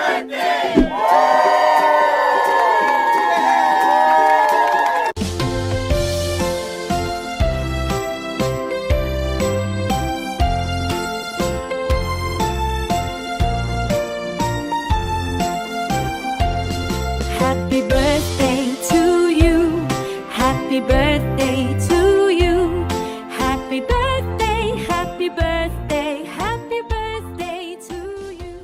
Happy birthday to you. Happy birthday to you. Happy birthday, happy birthday, happy birthday to you.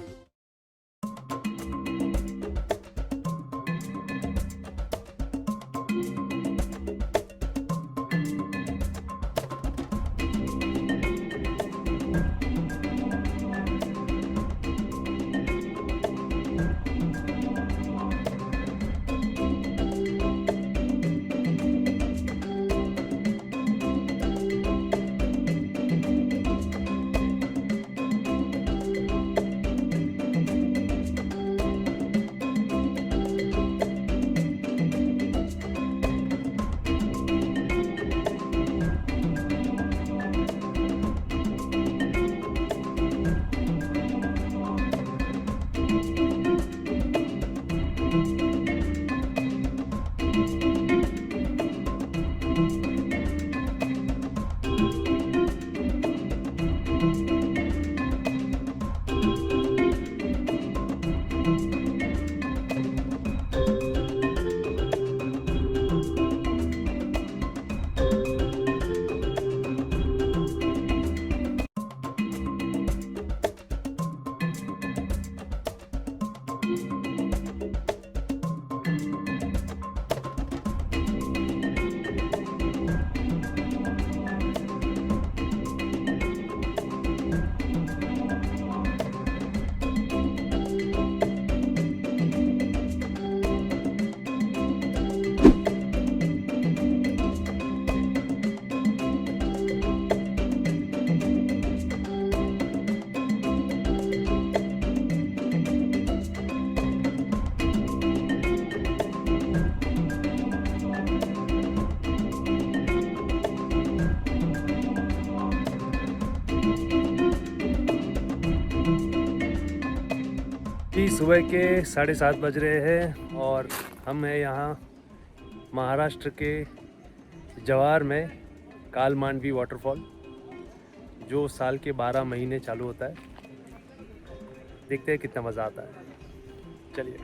जी सुबह के 7:30 बज रहे हैं और हम हैं यहाँ महाराष्ट्र के जवार में कालमांडवी वाटरफॉल, जो साल के 12 महीने चालू होता है। देखते हैं कितना मज़ा आता है। चलिए।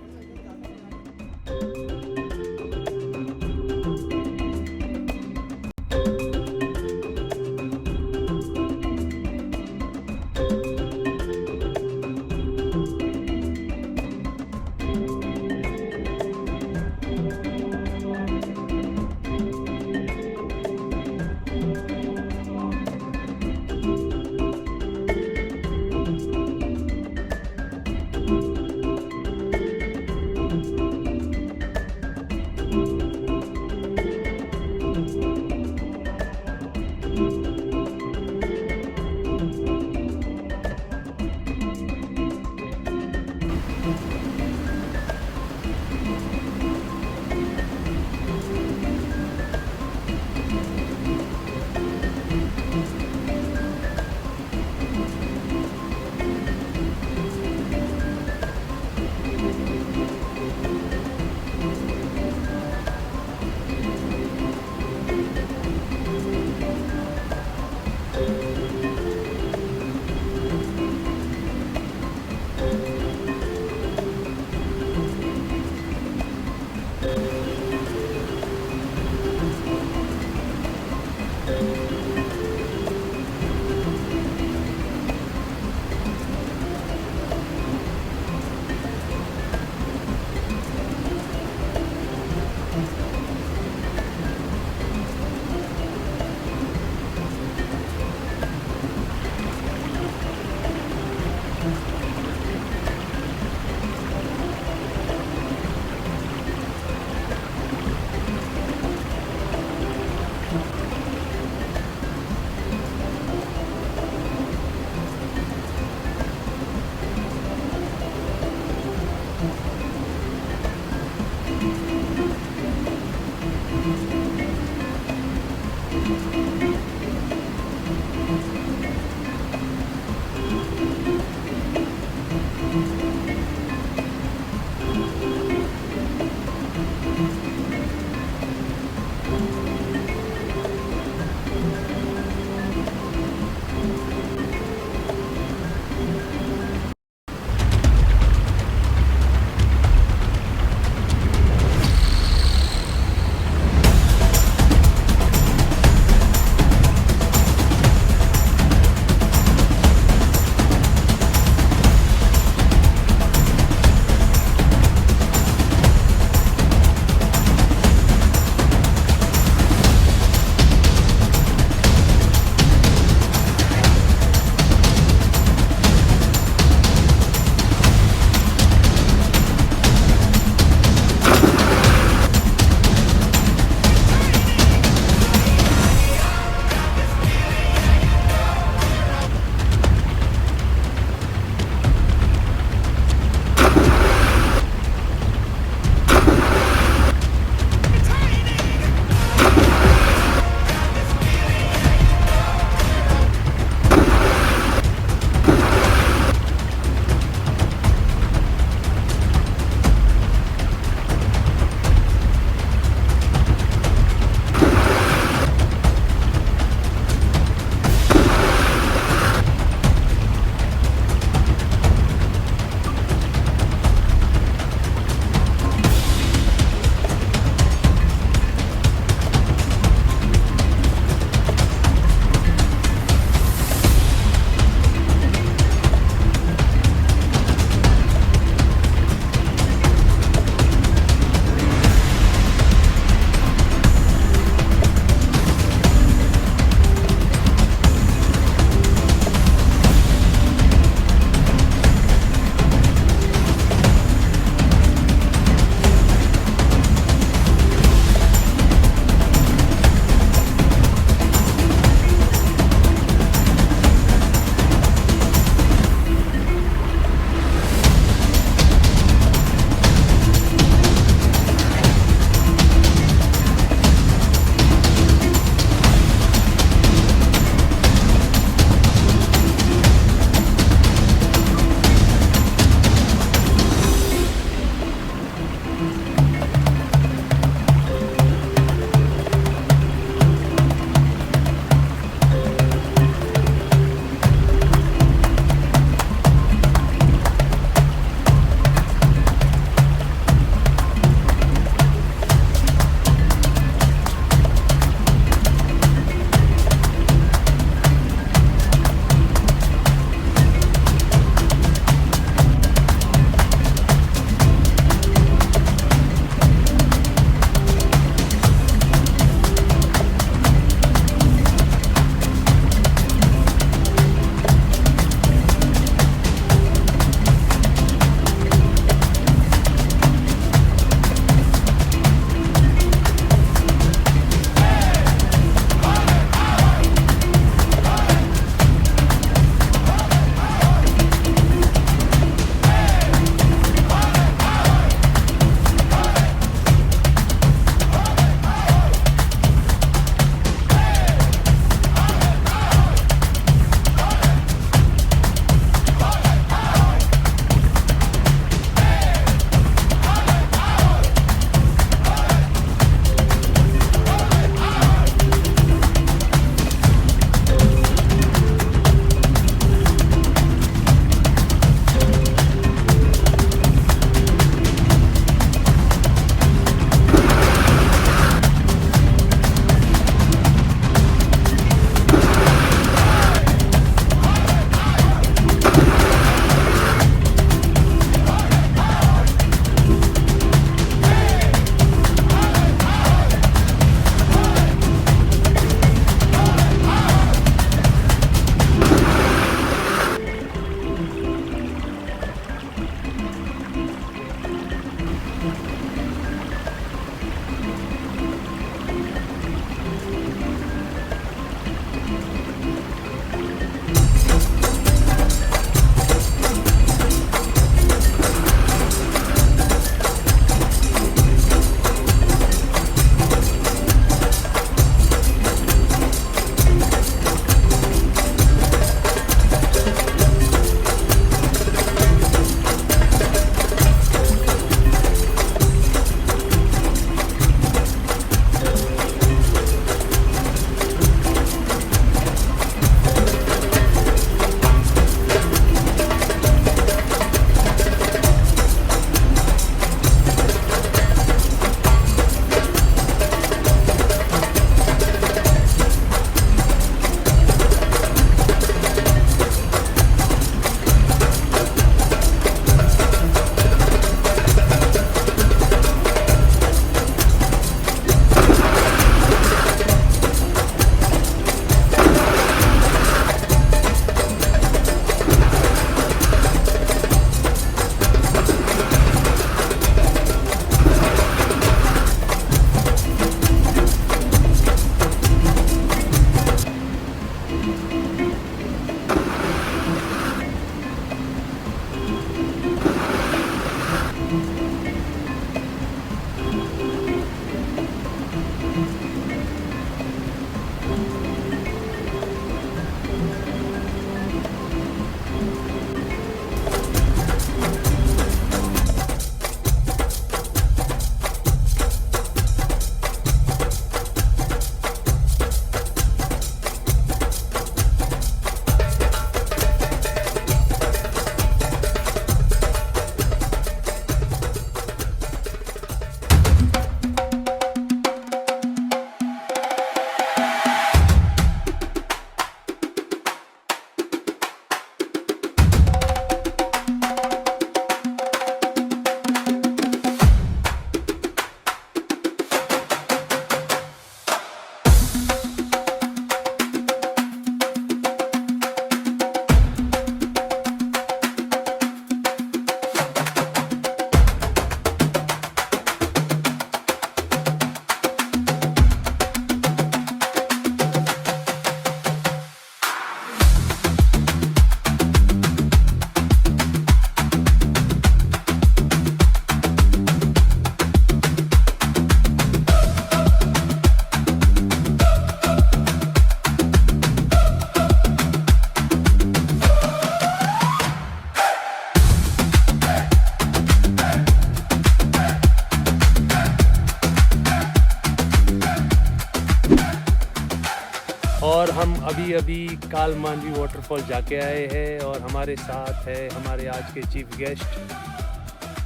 हम अभी अभी काल मांडवी वाटरफॉल जाके आए हैं और हमारे साथ है हमारे आज के चीफ गेस्ट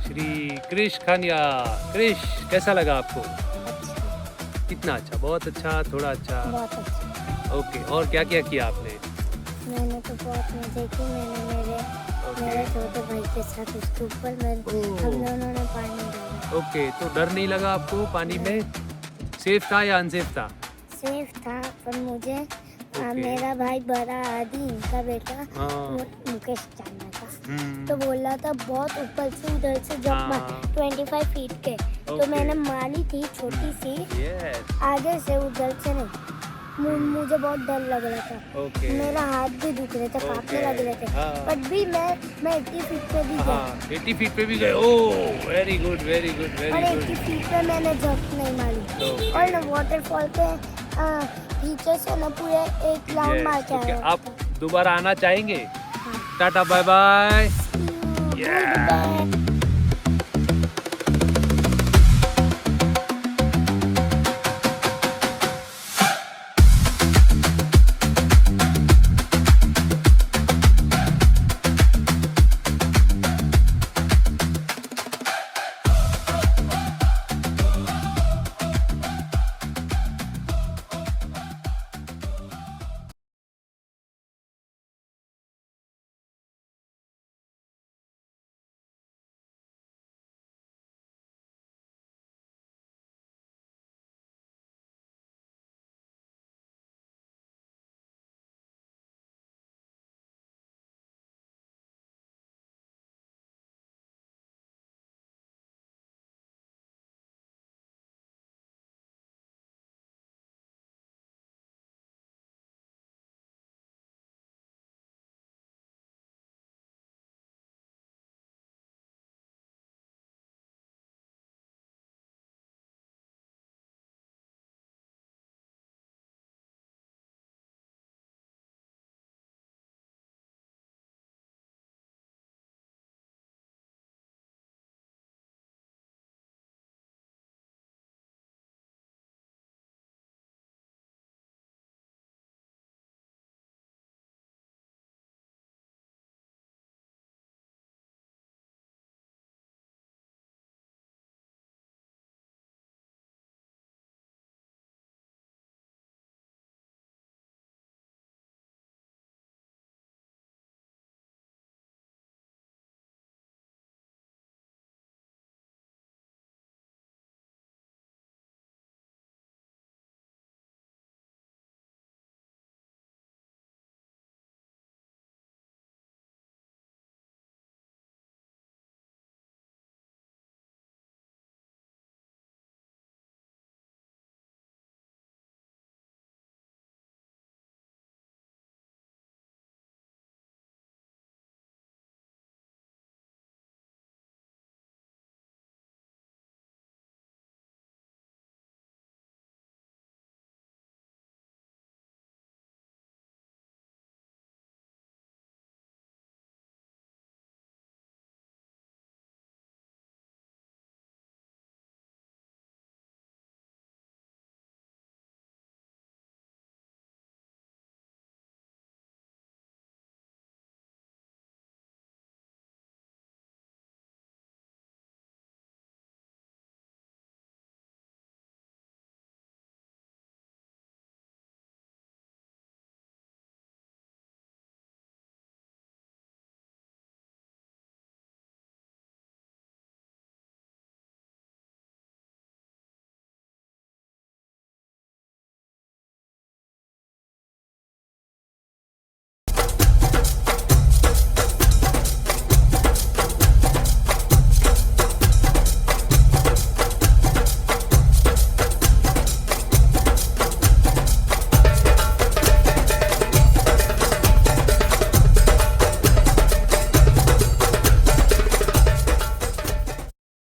श्री क्रिश खानिया। क्रिश, कैसा लगा आपको? अच्छा, कितना अच्छा? बहुत अच्छा, थोड़ा अच्छा? बहुत अच्छा। ओके, और क्या क्या किया आपने? मैंने तो बहुत मजे की। मैंने मेरे छोटे भाई के साथ उसके ऊपर हम दोनों ने पानी डाला। ओके, तो डर नहीं लगा आपको पानी में? सेफ था या अनसेफ था? सेफ था, पर मुझे ओके। मेरा भाई बड़ा आदि इनका बेटा हाँ। मुकेश जाना था, हम्म, तो बोला था बहुत ऊपर से उधर से जब हाँ। 25 फीट के, तो ओके। मैंने मारी थी छोटी सी, यस, आगे से उधर से नहीं। मुझे बहुत डर लग रहा था, ओके। मेरा हाथ भी दुख रहे थे, कांपने लग रहे थे, हाँ। बट भी मैं 80 फीट पे भी गया, हाँ, 80 फीट पे भी गए। ओह, वेरी गुड, वेरी गुड, और वेरी 80 गुड। फीट पे मैंने जंप नहीं मारी। ओके। और ना वाटरफॉल के पीछे से ना पूरे एक राउंड मार के ओके, आया। आप दोबारा आना चाहेंगे? हाँ। Ta ta, bye bye. Goodbye.